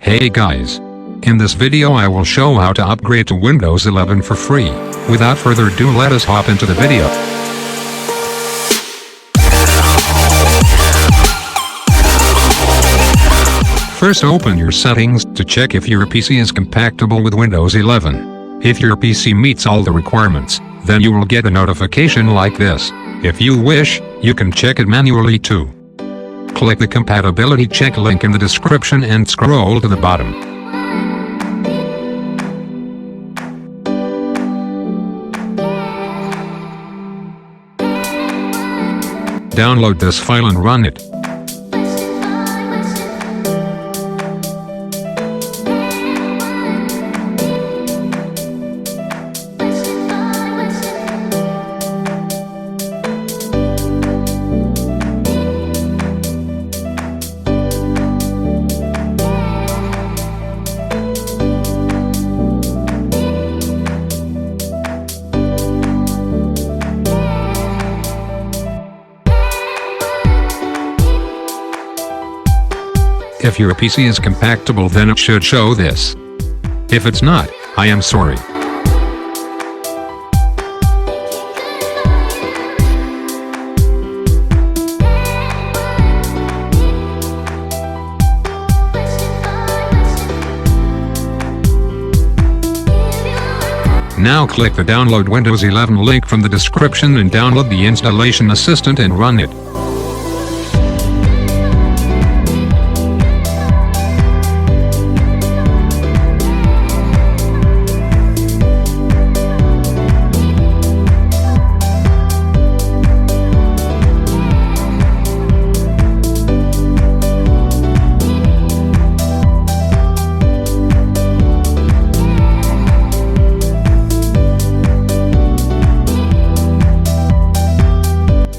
Hey guys! In this video I will show how to upgrade to Windows 11 for free. Without further ado, let us hop into the video. First, open your settings to check if your PC is compatible with Windows 11. If your PC meets all the requirements, then you will get a notification like this. If you wish, you can check it manually too. Click the compatibility check link in the description and scroll to the bottom. Download this file and run it. If your PC is compatible, then it should show this. If it's not, I am sorry. Now click the Download Windows 11 link from the description and download the Installation Assistant and run it.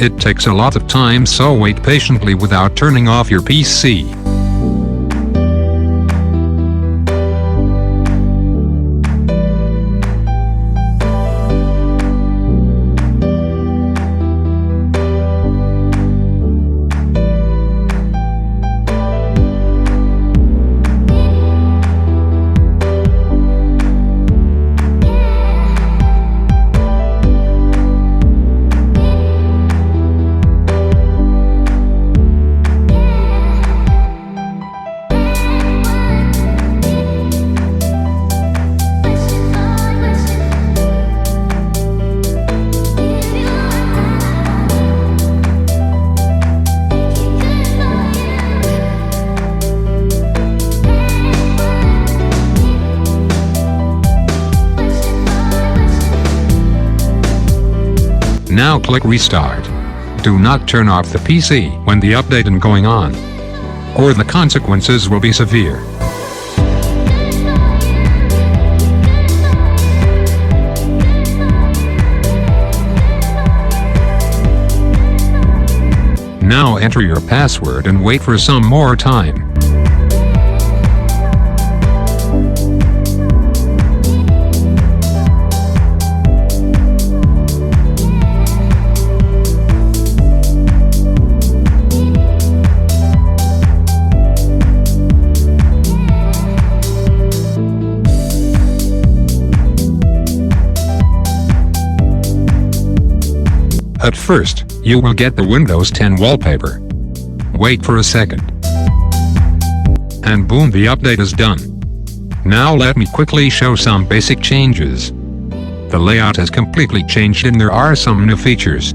It takes a lot of time, so wait patiently without turning off your PC. Now click Restart. Do not turn off the PC when the update is going on, or the consequences will be severe. Now enter your password and wait for some more time. At first, you will get the Windows 10 wallpaper. Wait for a second. And boom, the update is done. Now let me quickly show some basic changes. The layout has completely changed and there are some new features.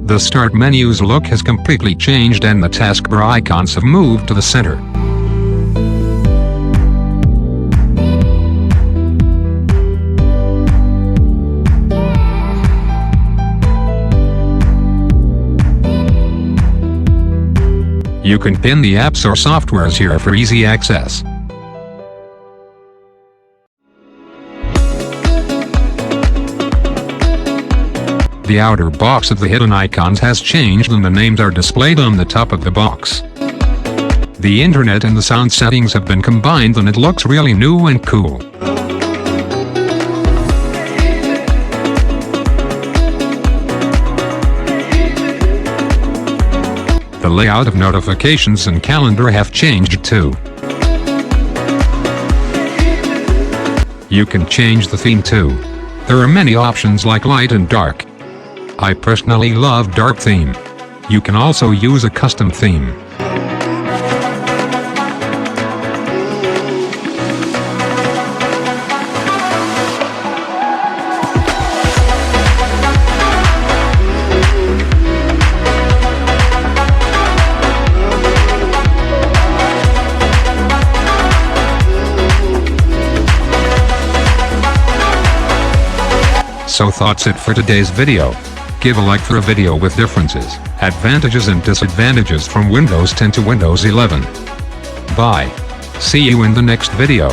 The Start menu's look has completely changed and the taskbar icons have moved to the center. You can pin the apps or softwares here for easy access. The outer box of the hidden icons has changed and the names are displayed on the top of the box. The internet and the sound settings have been combined and it looks really new and cool. The layout of notifications and calendar have changed too. You can change the theme too. There are many options like light and dark. I personally love dark theme. You can also use a custom theme. So that's it for today's video. Give a like for a video with differences, advantages and disadvantages from Windows 10 to Windows 11. Bye. See you in the next video.